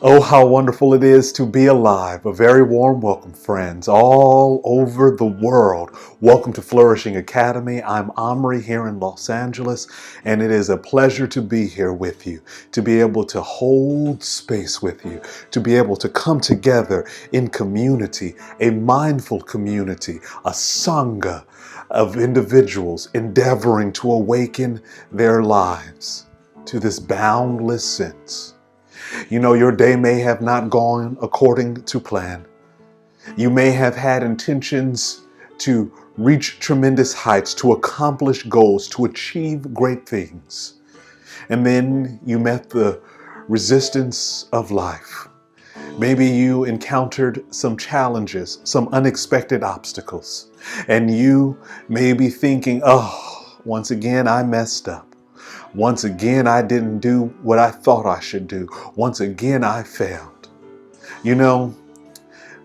Oh, how wonderful it is to be alive. A very warm welcome, friends, all over the world. Welcome to Flourishing Academy. I'm Aumrie here in Los Angeles, and it is a pleasure to be here with you, to be able to hold space with you, to be able to come together in community, a mindful community, a sangha of individuals endeavoring to awaken their lives to this boundless sense. You know, your day may have not gone according to plan. You may have had intentions to reach tremendous heights, to accomplish goals, to achieve great things. And then you met the resistance of life. Maybe you encountered some challenges, some unexpected obstacles, and you may be thinking, oh, once again, I messed up. Once again, I didn't do what I thought I should do. Once again, I failed. You know,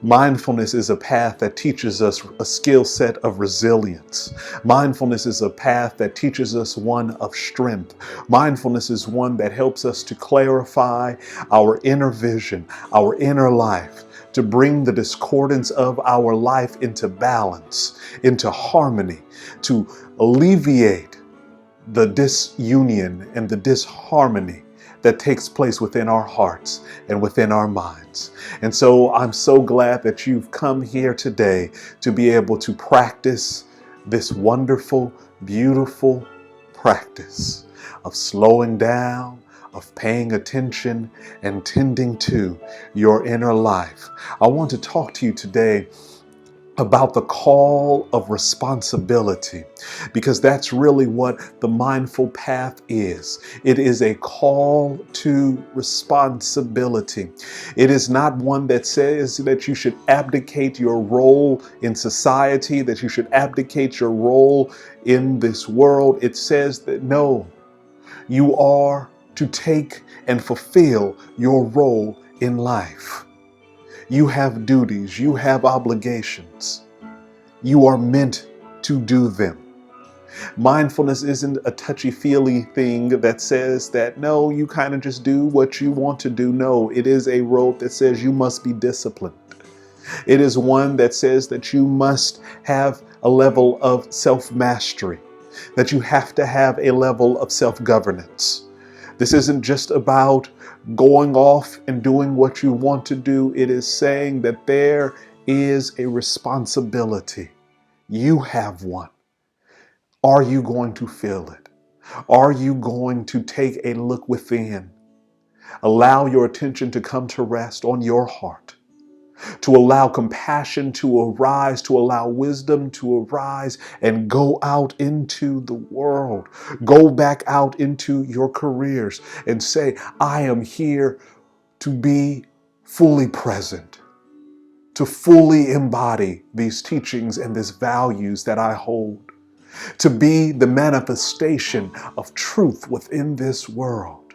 mindfulness is a path that teaches us a skill set of resilience. Mindfulness is a path that teaches us one of strength. Mindfulness is one that helps us to clarify our inner vision, our inner life, to bring the discordance of our life into balance, into harmony, to alleviate the disunion and the disharmony that takes place within our hearts and within our minds. And so I'm so glad that you've come here today to be able to practice this wonderful, beautiful practice of slowing down, of paying attention and tending to your inner life. I want to talk to you today about the call of responsibility, because that's really what the mindful path is. It is a call to responsibility. It is not one that says that you should abdicate your role in society, that you should abdicate your role in this world. It says that no, you are to take and fulfill your role in life. You have duties, you have obligations. You are meant to do them. Mindfulness isn't a touchy-feely thing that says that, no, you kind of just do what you want to do. No, it is a road that says you must be disciplined. It is one that says that you must have a level of self-mastery, that you have to have a level of self-governance. This isn't just about going off and doing what you want to do. It is saying that there is a responsibility. You have one. Are you going to feel it? Are you going to take a look within? Allow your attention to come to rest on your heart, to allow compassion to arise, to allow wisdom to arise, and go out into the world. Go back out into your careers and say, I am here to be fully present, to fully embody these teachings and these values that I hold, to be the manifestation of truth within this world.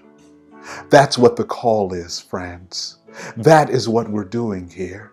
That's what the call is, friends. That is what we're doing here.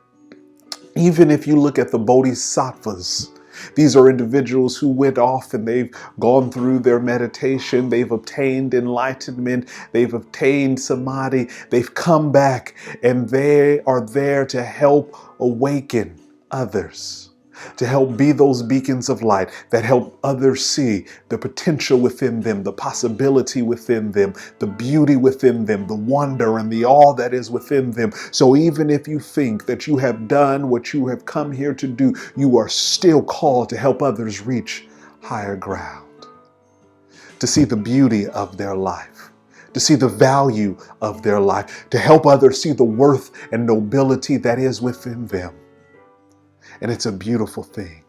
Even if you look at the bodhisattvas, these are individuals who went off and they've gone through their meditation, they've obtained enlightenment, they've obtained samadhi, they've come back, and they are there to help awaken others, to help be those beacons of light that help others see the potential within them, the possibility within them, the beauty within them, the wonder and the awe that is within them. So even if you think that you have done what you have come here to do, you are still called to help others reach higher ground, to see the beauty of their life, to see the value of their life, to help others see the worth and nobility that is within them. And it's a beautiful thing.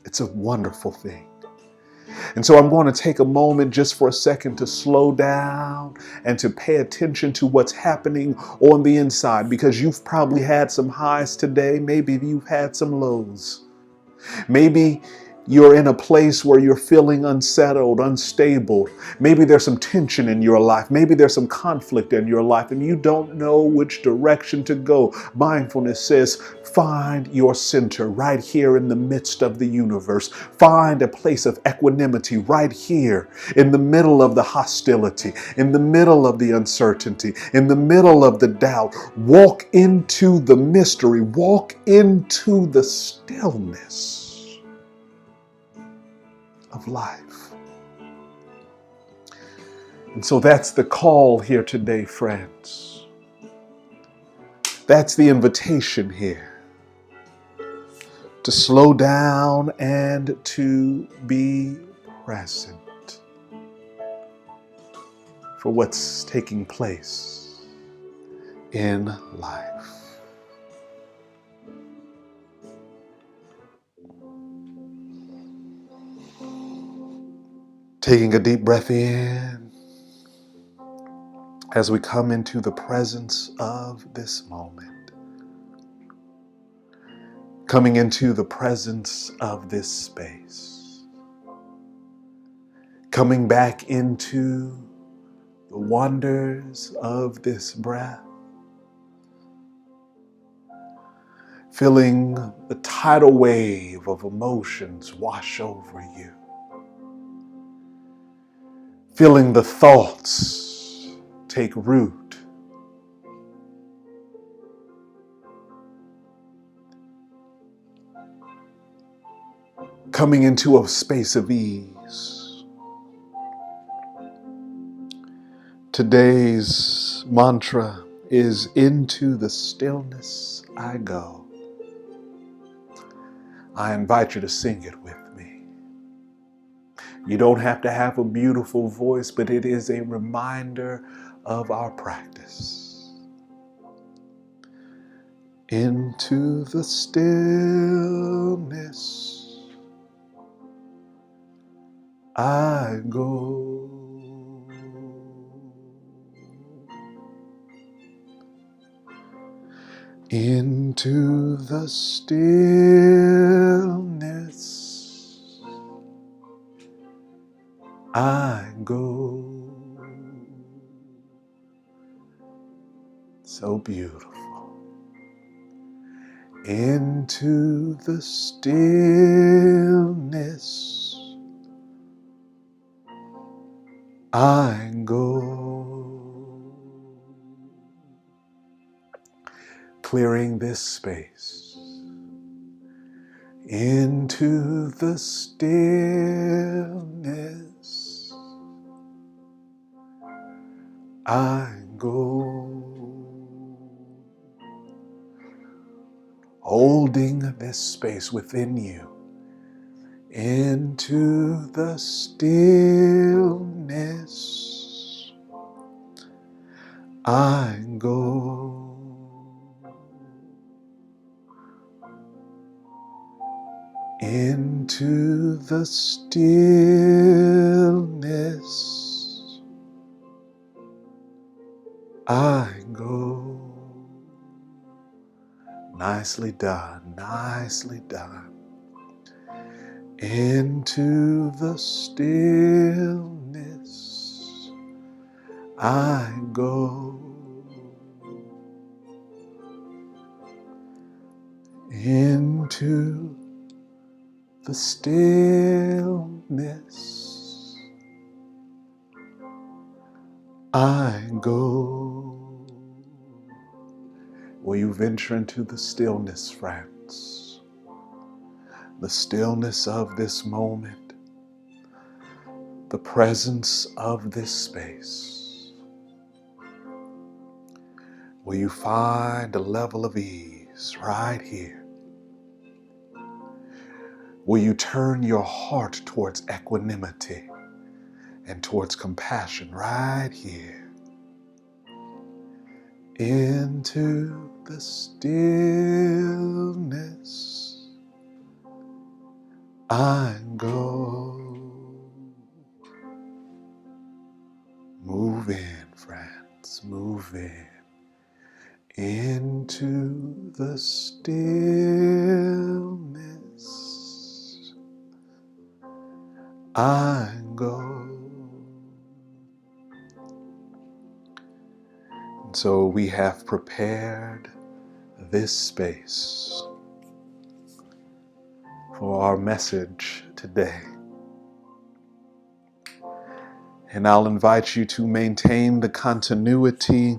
It's a wonderful thing. And so I'm going to take a moment just for a second to slow down and to pay attention to what's happening on the inside, because you've probably had some highs today. Maybe you've had some lows. Maybe You're in a place where you're feeling unsettled, unstable. Maybe there's some tension in your life. Maybe there's some conflict in your life and you don't know which direction to go. Mindfulness says, find your center right here in the midst of the universe. Find a place of equanimity right here in the middle of the hostility, in the middle of the uncertainty, in the middle of the doubt. Walk into the mystery. Walk into the stillness of life. And so that's the call here today, friends. That's the invitation here. To slow down and to be present for what's taking place in life. Taking a deep breath in as we come into the presence of this moment. Coming into the presence of this space. Coming back into the wonders of this breath. Feeling the tidal wave of emotions wash over you. Feeling the thoughts take root. Coming into a space of ease. Today's mantra is into the stillness I go. I invite you to sing it with me. You don't have to have a beautiful voice, but it is a reminder of our practice. Into the stillness I go. Into the stillness I go. So beautiful. Into the stillness I go. Clearing this space. Into the stillness I go. Holding this space within you. Into the stillness I go. Into the stillness I go. Nicely done, nicely done. Into the stillness I go. Into the stillness I go. Will you venture into the stillness, friends? The stillness of this moment, the presence of this space. Will you find a level of ease right here? Will you turn your heart towards equanimity and towards compassion right here? Into the stillness I go. Move in, friends, move in. Into the stillness I go. And so we have prepared this space for our message today. And I'll invite you to maintain the continuity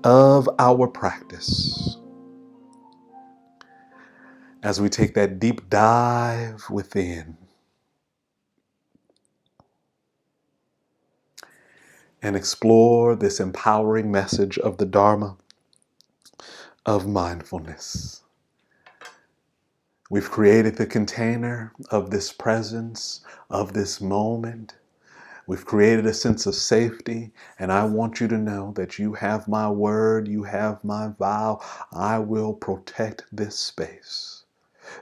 of our practice as we take that deep dive within and explore this empowering message of the Dharma of mindfulness. We've created the container of this presence, of this moment. We've created a sense of safety, and I want you to know that you have my word, you have my vow. I will protect this space,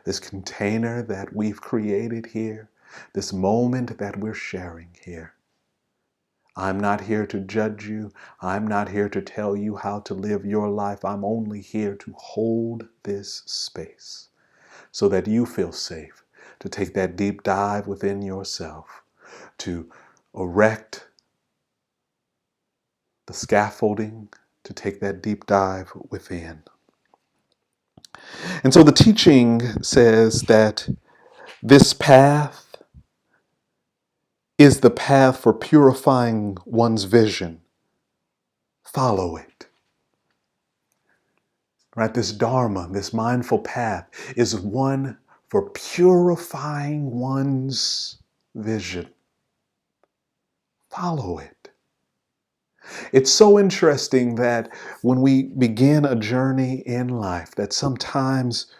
this container that we've created here, this moment that we're sharing here. I'm not here to judge you. I'm not here to tell you how to live your life. I'm only here to hold this space so that you feel safe to take that deep dive within yourself, to erect the scaffolding, to take that deep dive within. And so the teaching says that this path is the path for purifying one's vision. Follow it. Right? This Dharma, this mindful path is one for purifying one's vision. Follow it. It's so interesting that when we begin a journey in life, that sometimes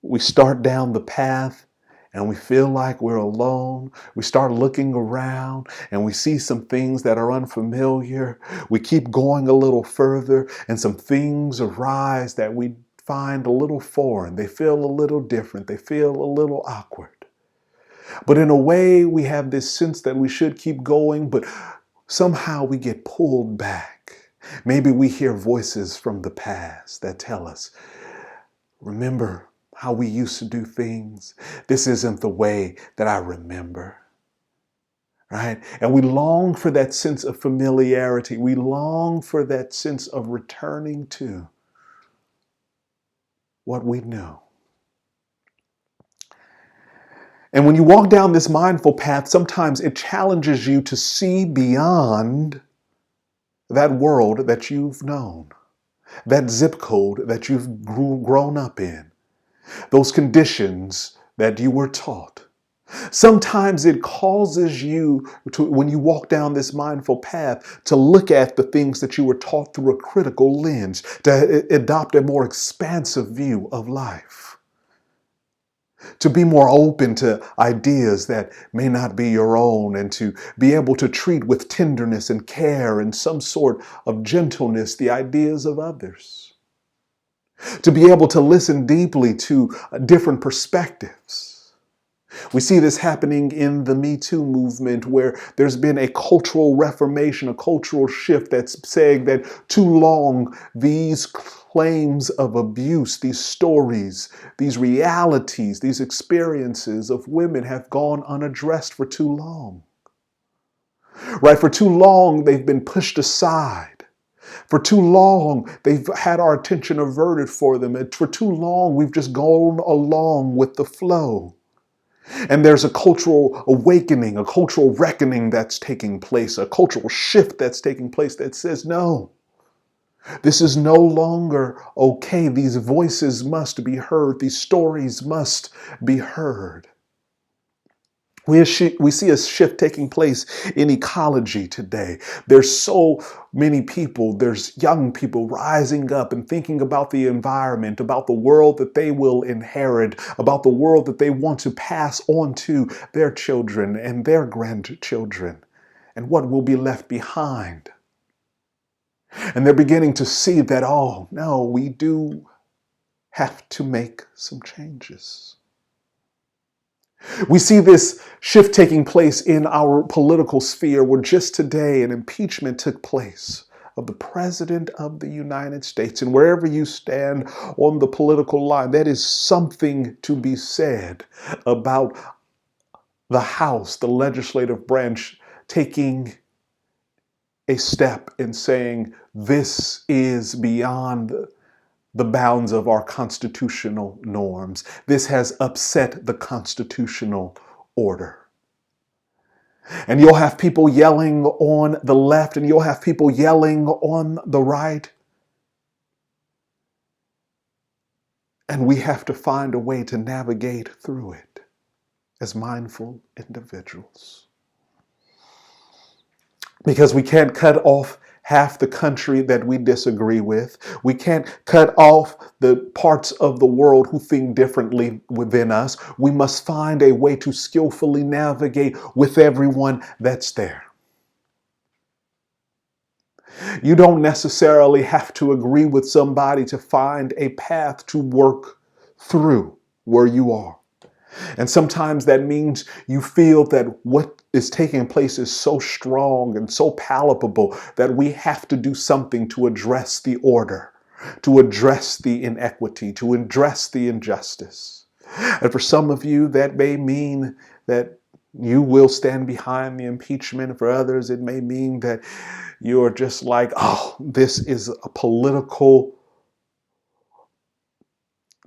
we start down the path and we feel like we're alone. We start looking around and we see some things that are unfamiliar. We keep going a little further and some things arise that we find a little foreign. They feel a little different. They feel a little awkward. But in a way, we have this sense that we should keep going, but somehow we get pulled back. Maybe we hear voices from the past that tell us, remember how we used to do things? This isn't the way that I remember. Right? And we long for that sense of familiarity. We long for that sense of returning to what we know. And when you walk down this mindful path, sometimes it challenges you to see beyond that world that you've known, that zip code that you've grown up in, those conditions that you were taught. Sometimes it causes you to, when you walk down this mindful path, to look at the things that you were taught through a critical lens, to adopt a more expansive view of life, to be more open to ideas that may not be your own, and to be able to treat with tenderness and care and some sort of gentleness the ideas of others, to be able to listen deeply to different perspectives. We see this happening in the Me Too movement, where there's been a cultural reformation, a cultural shift that's saying that too long these claims of abuse, these stories, these realities, these experiences of women have gone unaddressed for too long. Right? For too long, they've been pushed aside. For too long, they've had our attention averted for them. And for too long, we've just gone along with the flow. And there's a cultural awakening, a cultural reckoning that's taking place, a cultural shift that's taking place that says, no, this is no longer okay. These voices must be heard. These stories must be heard. We see a shift taking place in ecology today. There's so many people, there's young people rising up and thinking about the environment, about the world that they will inherit, about the world that they want to pass on to their children and their grandchildren, and what will be left behind. And they're beginning to see that, oh, no, we do have to make some changes. We see this shift taking place in our political sphere, where just today an impeachment took place of the President of the United States. And wherever you stand on the political line, that is something to be said about the House, the legislative branch, taking a step in saying this is beyond the bounds of our constitutional norms. This has upset the constitutional order. And you'll have people yelling on the left and you'll have people yelling on the right. And we have to find a way to navigate through it as mindful individuals. Because we can't cut off half the country that we disagree with. We can't cut off the parts of the world who think differently within us. We must find a way to skillfully navigate with everyone that's there. You don't necessarily have to agree with somebody to find a path to work through where you are. And sometimes that means you feel that what is taking place is so strong and so palpable that we have to do something to address the order, to address the inequity, to address the injustice. And for some of you, that may mean that you will stand behind the impeachment. For others, it may mean that you're just like, oh, this is a political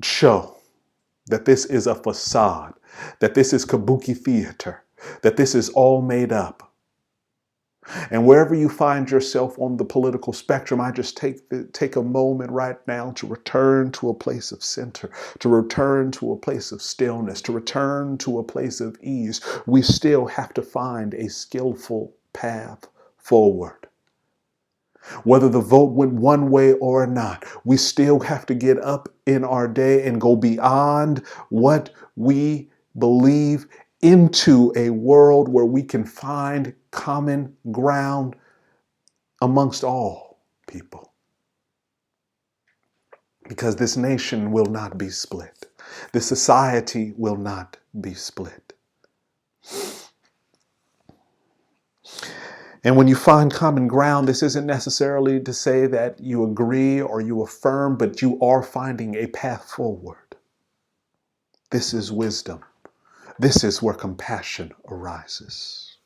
show. That this is a facade, that this is kabuki theater, that this is all made up. And wherever you find yourself on the political spectrum, I just take a moment right now to return to a place of center, to return to a place of stillness, to return to a place of ease. We still have to find a skillful path forward. Whether the vote went one way or not, we still have to get up in our day and go beyond what we believe into a world where we can find common ground amongst all people. Because this nation will not be split. This society will not be split. And when you find common ground, this isn't necessarily to say that you agree or you affirm, but you are finding a path forward. This is wisdom. This is where compassion arises.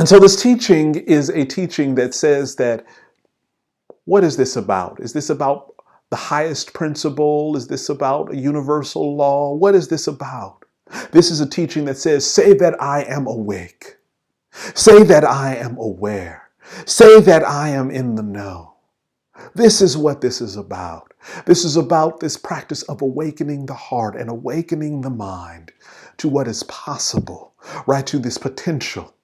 And so this teaching is a teaching that says that, what is this about? Is this about the highest principle? Is this about a universal law? What is this about? This is a teaching that says, say that I am awake. Say that I am aware. Say that I am in the know. This is what this is about. This is about this practice of awakening the heart and awakening the mind to what is possible, right? To this potential,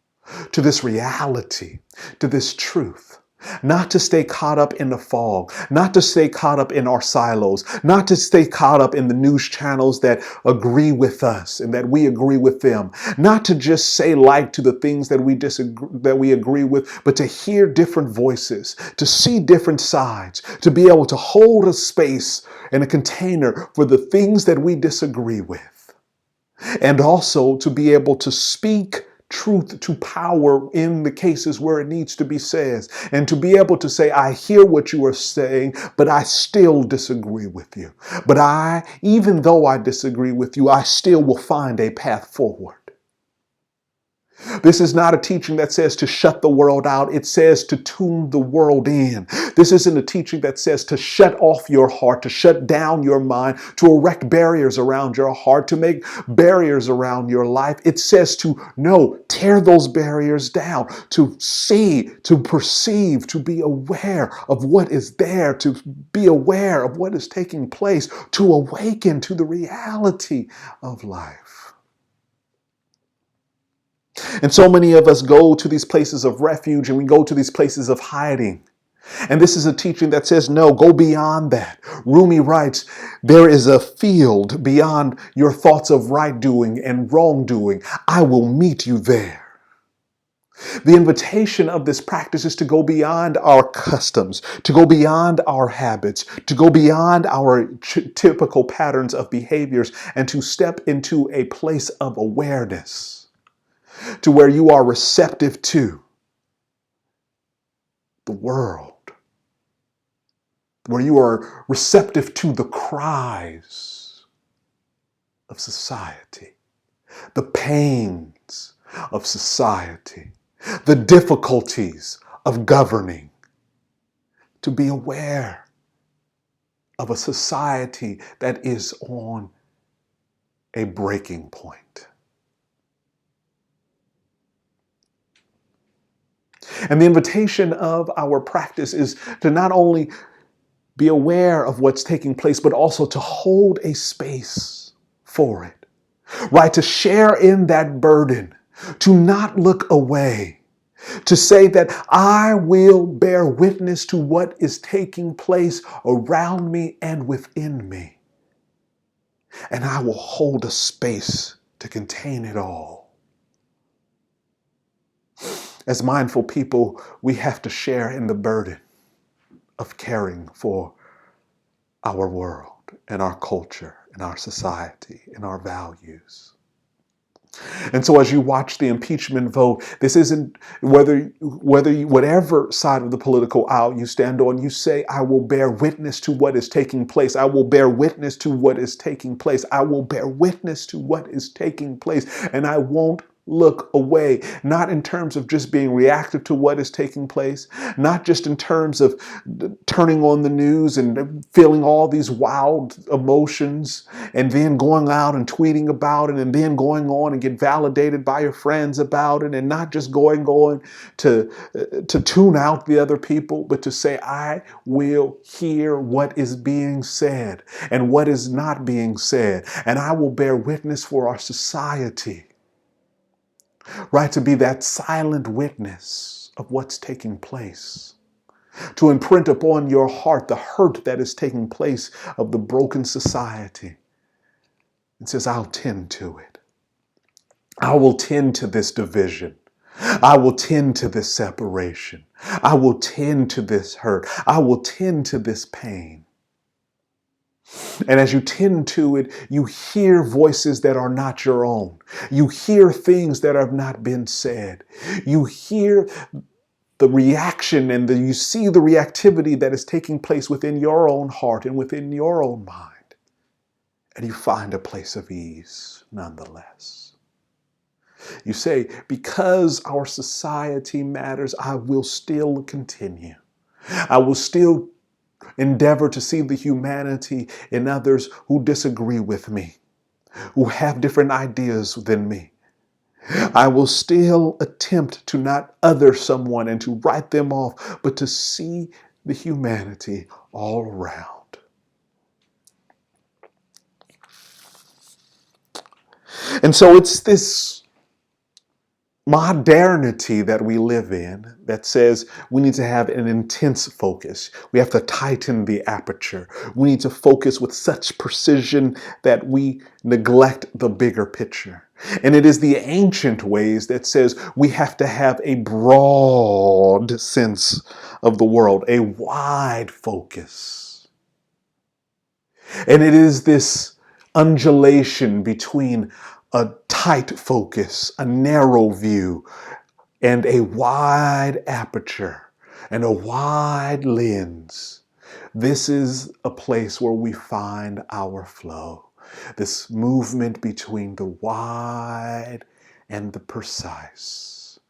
to this reality, to this truth. Not to stay caught up in the fog, not to stay caught up in our silos, not to stay caught up in the news channels that agree with us and that we agree with them, not to just say like to the things that we disagree, that we agree with, but to hear different voices, to see different sides, to be able to hold a space and a container for the things that we disagree with, and also to be able to speak truth to power in the cases where it needs to be said, and to be able to say, I hear what you are saying, but I still disagree with you. But even though I disagree with you, I still will find a path forward. This is not a teaching that says to shut the world out. It says to tune the world in. This isn't a teaching that says to shut off your heart, to shut down your mind, to erect barriers around your heart, to make barriers around your life. It says to tear those barriers down, to see, to perceive, to be aware of what is there, to be aware of what is taking place, to awaken to the reality of life. And so many of us go to these places of refuge and we go to these places of hiding. And this is a teaching that says, no, go beyond that. Rumi writes, there is a field beyond your thoughts of right doing and wrongdoing. I will meet you there. The invitation of this practice is to go beyond our customs, to go beyond our habits, to go beyond our typical patterns of behaviors, and to step into a place of awareness, to where you are receptive to the world, where you are receptive to the cries of society. the pains of society, the difficulties of governing, to be aware of a society that is on a breaking point. And the invitation of our practice is to not only be aware of what's taking place, but also to hold a space for it, right? To share in that burden, to not look away, to say that I will bear witness to what is taking place around me and within me. And I will hold a space to contain it all. As mindful people, we have to share in the burden of caring for our world and our culture and our society and our values. And so as you watch the impeachment vote, this isn't whatever side of the political aisle you stand on, you say, I will bear witness to what is taking place. I will bear witness to what is taking place. I will bear witness to what is taking place. And I won't look away, not in terms of just being reactive to what is taking place, not just in terms of turning on the news and feeling all these wild emotions and then going out and tweeting about it and then going on and get validated by your friends about it, and not just going on to tune out the other people, but to say, I will hear what is being said and what is not being said, and I will bear witness for our society. Right, to be that silent witness of what's taking place. To imprint upon your heart the hurt that is taking place of the broken society. It says, I'll tend to it. I will tend to this division. I will tend to this separation. I will tend to this hurt. I will tend to this pain. And as you tend to it, you hear voices that are not your own. You hear things that have not been said. You hear the reaction and you see the reactivity that is taking place within your own heart and within your own mind. And you find a place of ease nonetheless. You say, because our society matters, I will still continue. I will still endeavor to see the humanity in others who disagree with me, who have different ideas than me. I will still attempt to not other someone and to write them off, but to see the humanity all around. And so it's this modernity that we live in that says we need to have an intense focus. We have to tighten the aperture. We need to focus with such precision that we neglect the bigger picture. And it is the ancient ways that says we have to have a broad sense of the world, a wide focus. And it is this undulation between a tight focus, a narrow view, and a wide aperture and a wide lens. This is a place where we find our flow. This movement between the wide and the precise,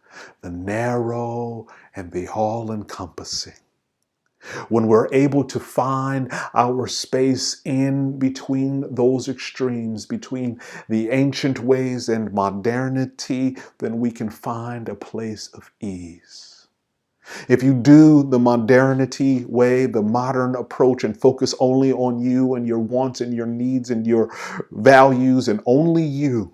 the narrow and the all-encompassing. When we're able to find our space in between those extremes, between the ancient ways and modernity, then we can find a place of ease. If you do the modernity way, the modern approach, and focus only on you and your wants and your needs and your values and only you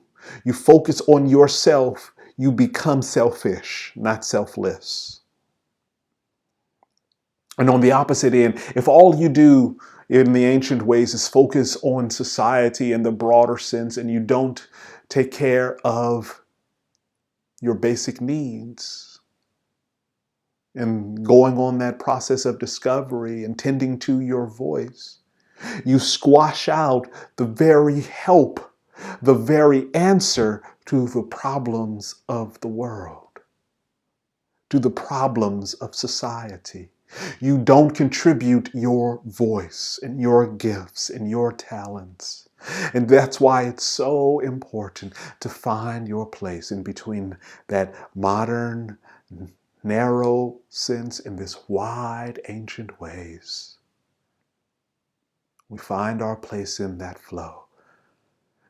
focus on yourself, you become selfish, not selfless. And on the opposite end, if all you do in the ancient ways is focus on society in the broader sense, and you don't take care of your basic needs, and going on that process of discovery and tending to your voice, you squash out the very help, the very answer to the problems of the world, to the problems of society. You don't contribute your voice and your gifts and your talents. And that's why it's so important to find your place in between that modern, narrow sense and this wide, ancient ways. We find our place in that flow.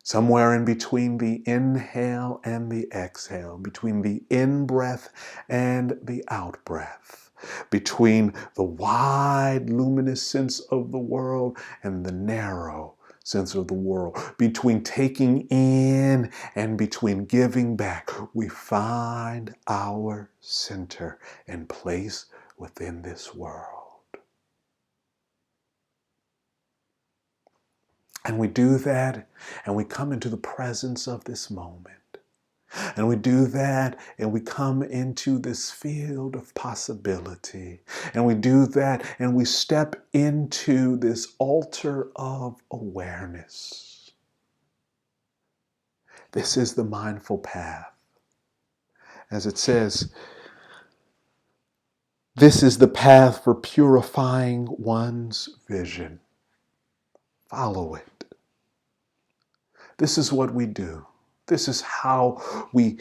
Somewhere in between the inhale and the exhale, between the in-breath and the out-breath, between the wide, luminous sense of the world and the narrow sense of the world, between taking in and between giving back, we find our center and place within this world. And we do that, and we come into the presence of this moment. And we do that, and we come into this field of possibility. And we do that, and we step into this altar of awareness. This is the mindful path. As it says, this is the path for purifying one's vision. Follow it. This is what we do. This is how we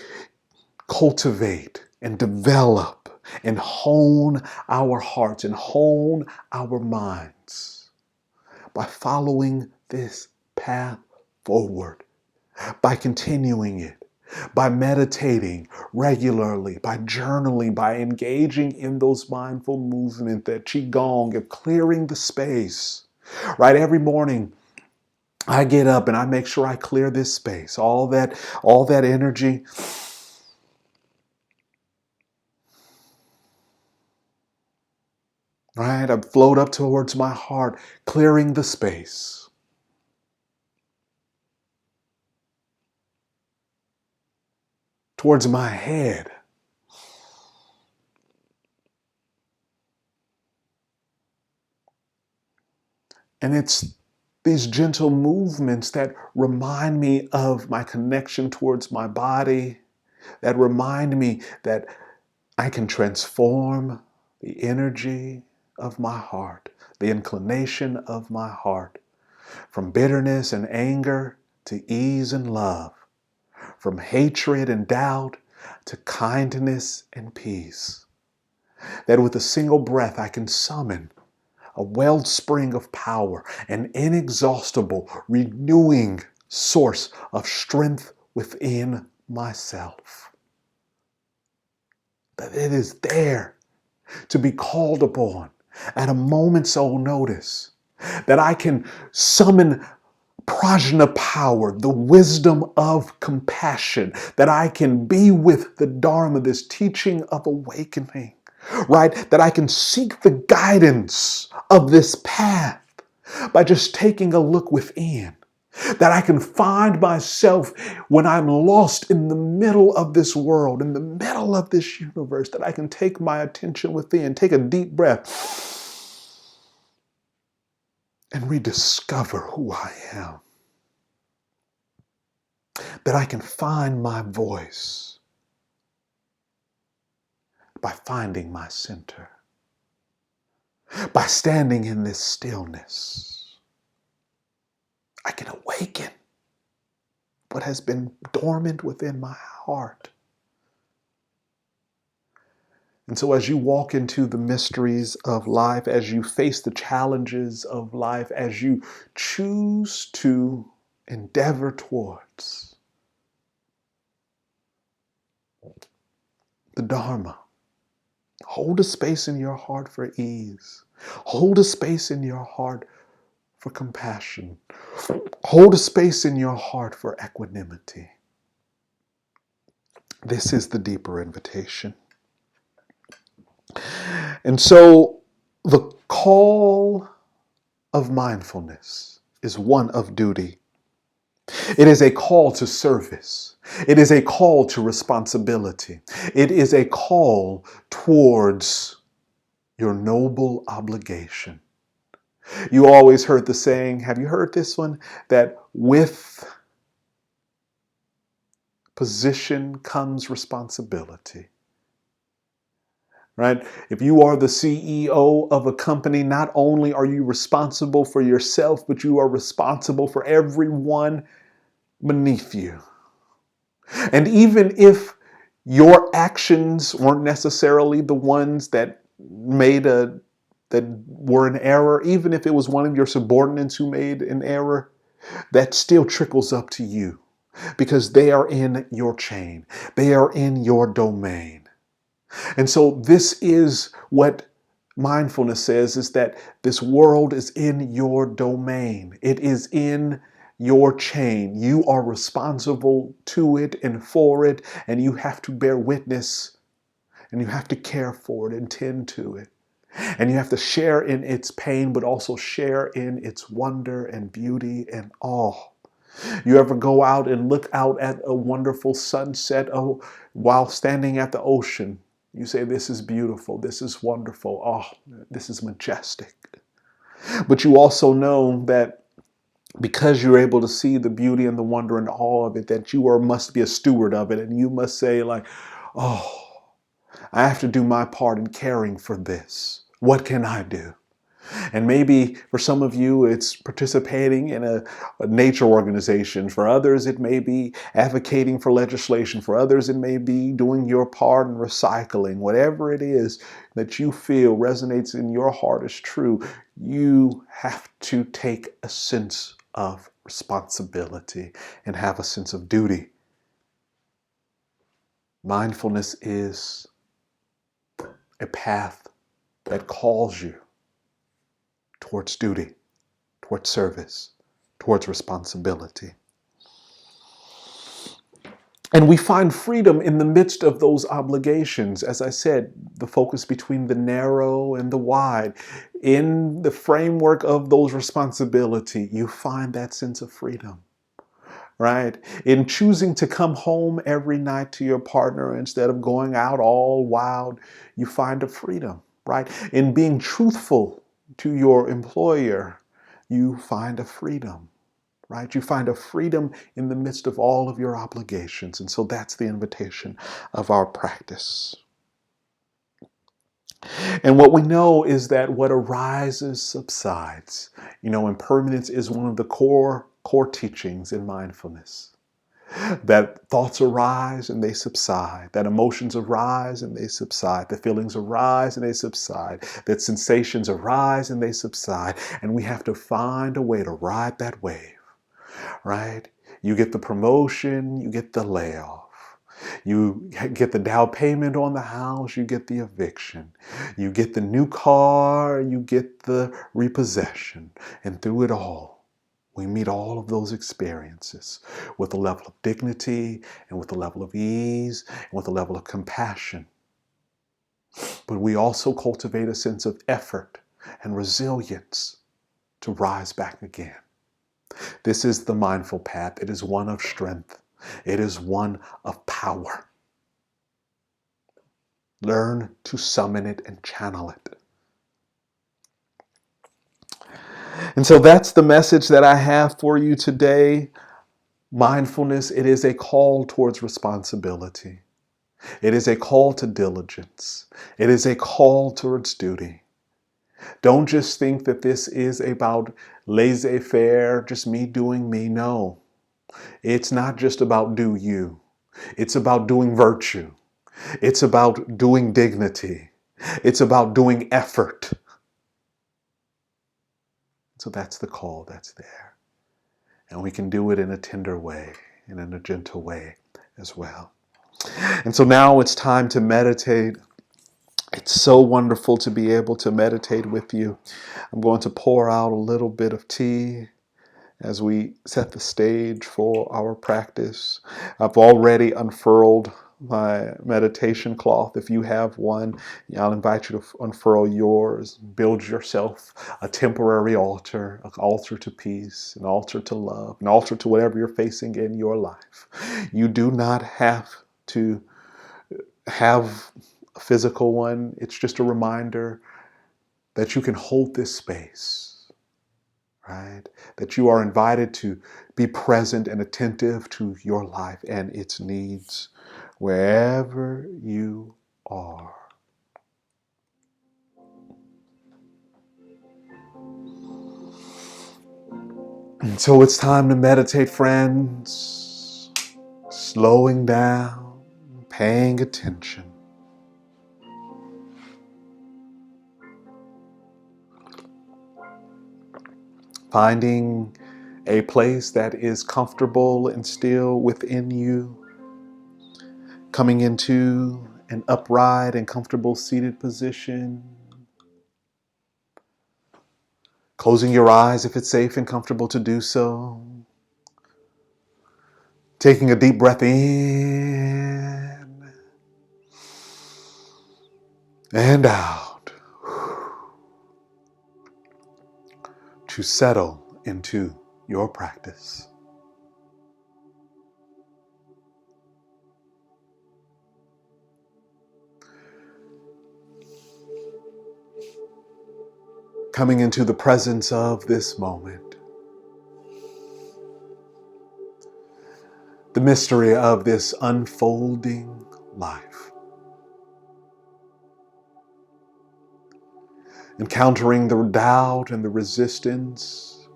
cultivate and develop and hone our hearts and hone our minds by following this path forward, by continuing it, by meditating regularly, by journaling, by engaging in those mindful movements, that qigong of clearing the space. Right? Every morning, I get up and I make sure I clear this space, all that energy. Right? I float up towards my heart, clearing the space. Towards my head. And it's these gentle movements that remind me of my connection towards my body, that remind me that I can transform the energy of my heart, the inclination of my heart, from bitterness and anger to ease and love, from hatred and doubt to kindness and peace. That with a single breath I can summon a wellspring of power, an inexhaustible, renewing source of strength within myself. That it is there to be called upon at a moment's old notice. That I can summon prajna power, the wisdom of compassion. That I can be with the Dharma, this teaching of awakening. Right? That I can seek the guidance of this path by just taking a look within. That I can find myself when I'm lost in the middle of this world, in the middle of this universe, that I can take my attention within, take a deep breath, and rediscover who I am. That I can find my voice by finding my center. By standing in this stillness, I can awaken what has been dormant within my heart. And so as you walk into the mysteries of life, as you face the challenges of life, as you choose to endeavor towards the Dharma, hold a space in your heart for ease. Hold a space in your heart for compassion. Hold a space in your heart for equanimity. This is the deeper invitation. And so the call of mindfulness is one of duty. It is a call to service. It is a call to responsibility. It is a call towards your noble obligation. You always heard the saying, have you heard this one? That with position comes responsibility. right? If you are the CEO of a company, not only are you responsible for yourself, but you are responsible for everyone beneath you. And even if your actions weren't necessarily the ones that that were an error, even if it was one of your subordinates who made an error, that still trickles up to you because they are in your chain. They are in your domain. And so this is what mindfulness says, is that this world is in your domain. It is in your chain. You are responsible to it and for it, and you have to bear witness, and you have to care for it and tend to it. And you have to share in its pain, but also share in its wonder and beauty and awe. You ever go out and look out at a wonderful sunset while standing at the ocean? You say, this is beautiful, this is wonderful, oh, this is majestic. But you also know that because you're able to see the beauty and the wonder and awe of it, that must be a steward of it, and you must say like, oh, I have to do my part in caring for this. What can I do? And maybe for some of you, it's participating in a nature organization. For others, it may be advocating for legislation. For others, it may be doing your part in recycling. Whatever it is that you feel resonates in your heart is true, you have to take a sense of responsibility and have a sense of duty. Mindfulness is a path that calls you towards duty, towards service, towards responsibility. And we find freedom in the midst of those obligations. As I said, the focus between the narrow and the wide. In the framework of those responsibilities, you find that sense of freedom, right? In choosing to come home every night to your partner instead of going out all wild, you find a freedom, right? In being truthful to your employer, you find a freedom, right? You find a freedom in the midst of all of your obligations. And so that's the invitation of our practice. And what we know is that what arises subsides. Impermanence is one of the core teachings in mindfulness. That thoughts arise and they subside, that emotions arise and they subside, that feelings arise and they subside, that sensations arise and they subside, and we have to find a way to ride that wave, right? You get the promotion, you get the layoff. You get the down payment on the house, you get the eviction. You get the new car, you get the repossession. And through it all, we meet all of those experiences with a level of dignity and with a level of ease and with a level of compassion. But we also cultivate a sense of effort and resilience to rise back again. This is the mindful path. It is one of strength. It is one of power. Learn to summon it and channel it. And so that's the message that I have for you today. Mindfulness, it is a call towards responsibility. It is a call to diligence. It is a call towards duty. Don't just think that this is about laissez-faire, just me doing me. No, it's not just about do you. It's about doing virtue. It's about doing dignity. It's about doing effort. So that's the call that's there. And we can do it in a tender way and in a gentle way as well. And so now it's time to meditate. It's so wonderful to be able to meditate with you. I'm going to pour out a little bit of tea as we set the stage for our practice. I've already unfurled my meditation cloth. If you have one, I'll invite you to unfurl yours. Build yourself a temporary altar, an altar to peace, an altar to love, an altar to whatever you're facing in your life. You do not have to have a physical one. It's just a reminder that you can hold this space, right? That you are invited to be present and attentive to your life and its needs wherever you are. So it's time to meditate, friends. Slowing down, paying attention. Finding a place that is comfortable and still within you. Coming into an upright and comfortable seated position. Closing your eyes if it's safe and comfortable to do so. Taking a deep breath in and out to settle into your practice. Coming into the presence of this moment. The mystery of this unfolding life. Encountering the doubt and the resistance.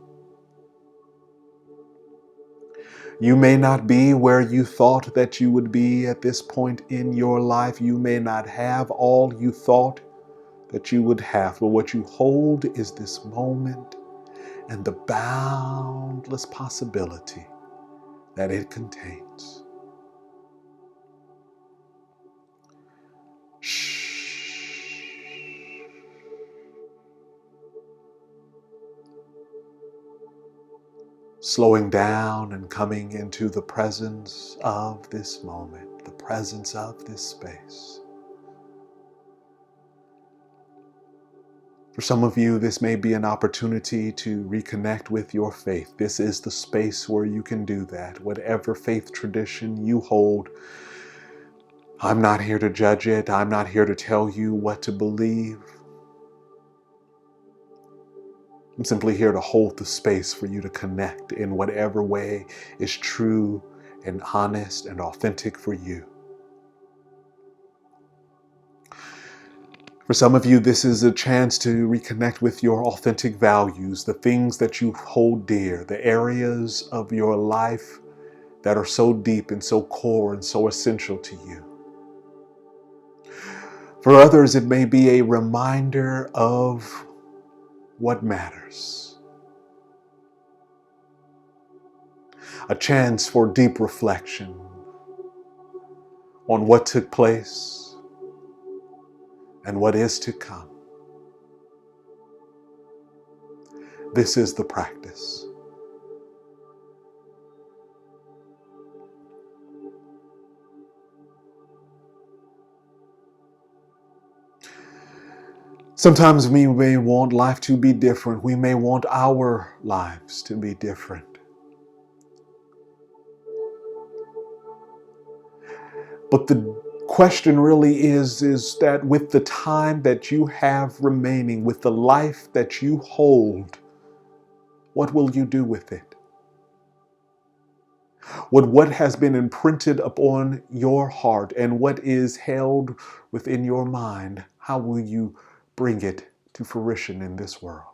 You may not be where you thought that you would be at this point in your life. You may not have all you thought that you would have, but what you hold is this moment and the boundless possibility that it contains. Shh. Slowing down and coming into the presence of this moment, the presence of this space. For some of you, this may be an opportunity to reconnect with your faith. This is the space where you can do that. Whatever faith tradition you hold, I'm not here to judge it. I'm not here to tell you what to believe. I'm simply here to hold the space for you to connect in whatever way is true and honest and authentic for you. For some of you, this is a chance to reconnect with your authentic values, the things that you hold dear, the areas of your life that are so deep and so core and so essential to you. For others, it may be a reminder of what matters. A chance for deep reflection on what took place and what is to come. This is the practice. Sometimes we may want life to be different. We may want our lives to be different. But the question really is that with the time that you have remaining, with the life that you hold, what will you do with it? What has been imprinted upon your heart and what is held within your mind, how will you bring it to fruition in this world?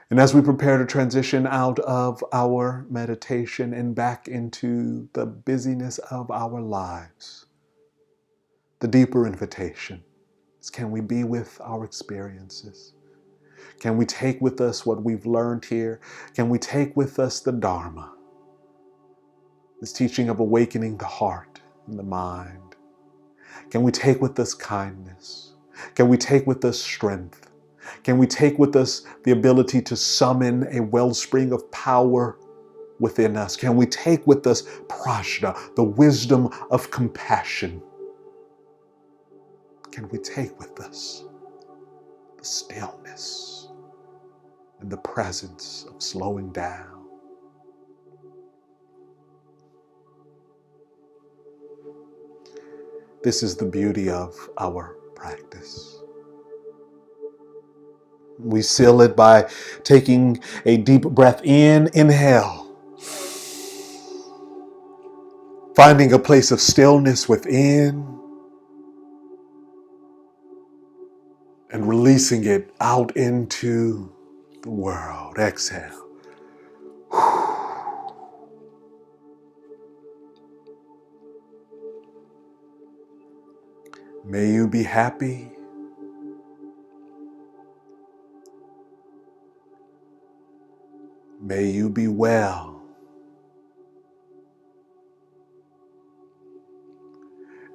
And as we prepare to transition out of our meditation and back into the busyness of our lives, the deeper invitation is, can we be with our experiences? Can we take with us what we've learned here? Can we take with us the Dharma, this teaching of awakening the heart and the mind? Can we take with us kindness? Can we take with us strength? Can we take with us the ability to summon a wellspring of power within us? Can we take with us prajna, the wisdom of compassion? Can we take with us the stillness and the presence of slowing down? This is the beauty of our practice. We seal it by taking a deep breath in, inhale. Finding a place of stillness within and releasing it out into the the world. Exhale. May you be happy. May you be well.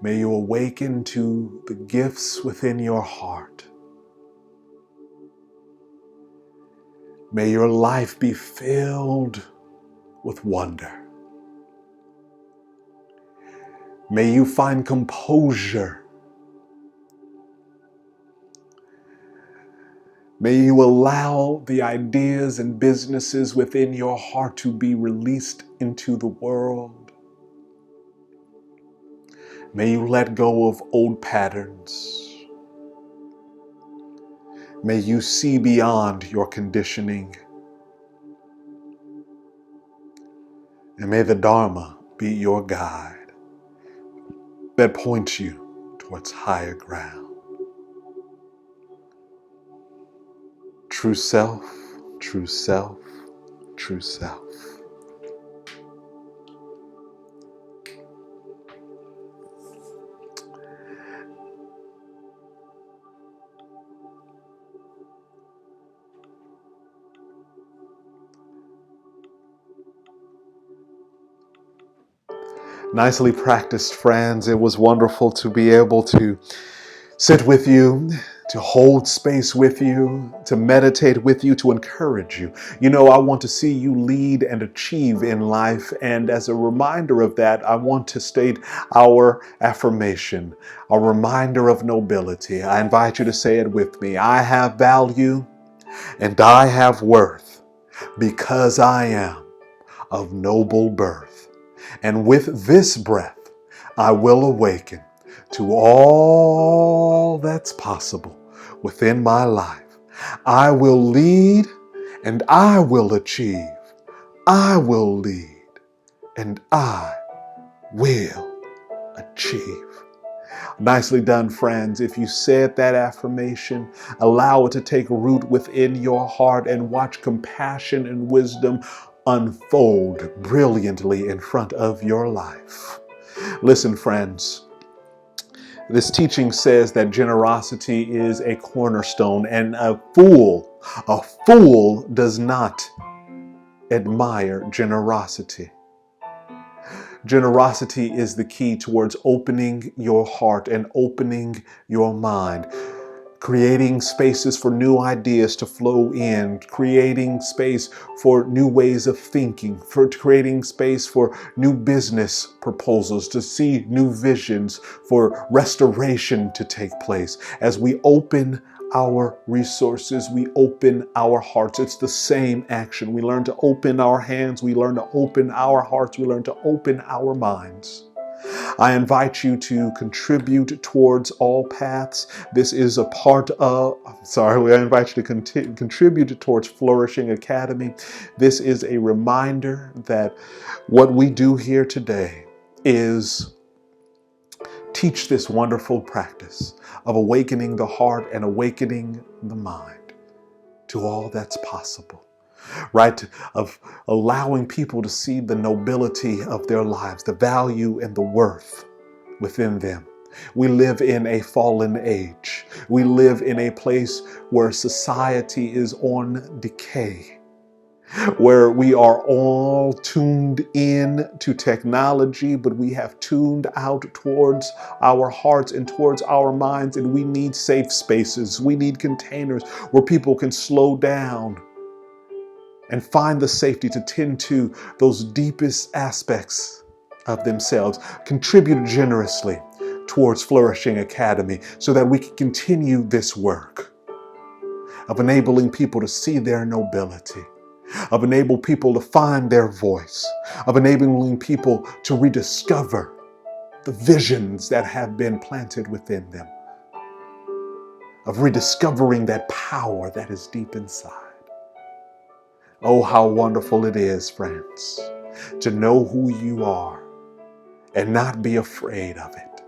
May you awaken to the gifts within your heart. May your life be filled with wonder. May you find composure. May you allow the ideas and businesses within your heart to be released into the world. May you let go of old patterns. May you see beyond your conditioning. And may the Dharma be your guide that points you towards higher ground. True self, true self, true self. Nicely practiced, friends. It was wonderful to be able to sit with you, to hold space with you, to meditate with you, to encourage you. You know, I want to see you lead and achieve in life. And as a reminder of that, I want to state our affirmation, a reminder of nobility. I invite you to say it with me. I have value and I have worth because I am of noble birth. And with this breath, I will awaken to all that's possible within my life. I will lead and I will achieve. I will lead and I will achieve. Nicely done, friends. If you said that affirmation, allow it to take root within your heart and watch compassion and wisdom unfold brilliantly in front of your life. Listen, friends, this teaching says that generosity is a cornerstone, and a fool does not admire generosity. Generosity is the key towards opening your heart and opening your mind, creating spaces for new ideas to flow in, creating space for new ways of thinking, for creating space for new business proposals, to see new visions, for restoration to take place. As we open our resources, we open our hearts. It's the same action. We learn to open our hands, we learn to open our hearts, we learn to open our minds. I invite you to contribute towards all paths. This is a part of, I invite you to contribute towards Flourishing Academy. This is a reminder that what we do here today is teach this wonderful practice of awakening the heart and awakening the mind to all that's possible. Right? Of allowing people to see the nobility of their lives, the value and the worth within them. We live in a fallen age. We live in a place where society is on decay, where we are all tuned in to technology, but we have tuned out towards our hearts and towards our minds, and we need safe spaces. We need containers where people can slow down and find the safety to tend to those deepest aspects of themselves. Contribute generously towards Flourishing Academy so that we can continue this work of enabling people to see their nobility, of enabling people to find their voice, of enabling people to rediscover the visions that have been planted within them, of rediscovering that power that is deep inside. Oh, how wonderful it is, friends, to know who you are and not be afraid of it.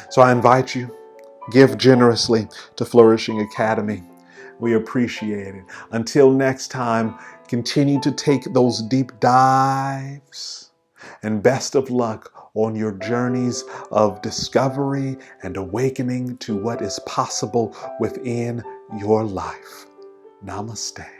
So I invite you, give generously to Flourishing Academy. We appreciate it. Until next time, continue to take those deep dives, and best of luck on your journeys of discovery and awakening to what is possible within your life. Namaste.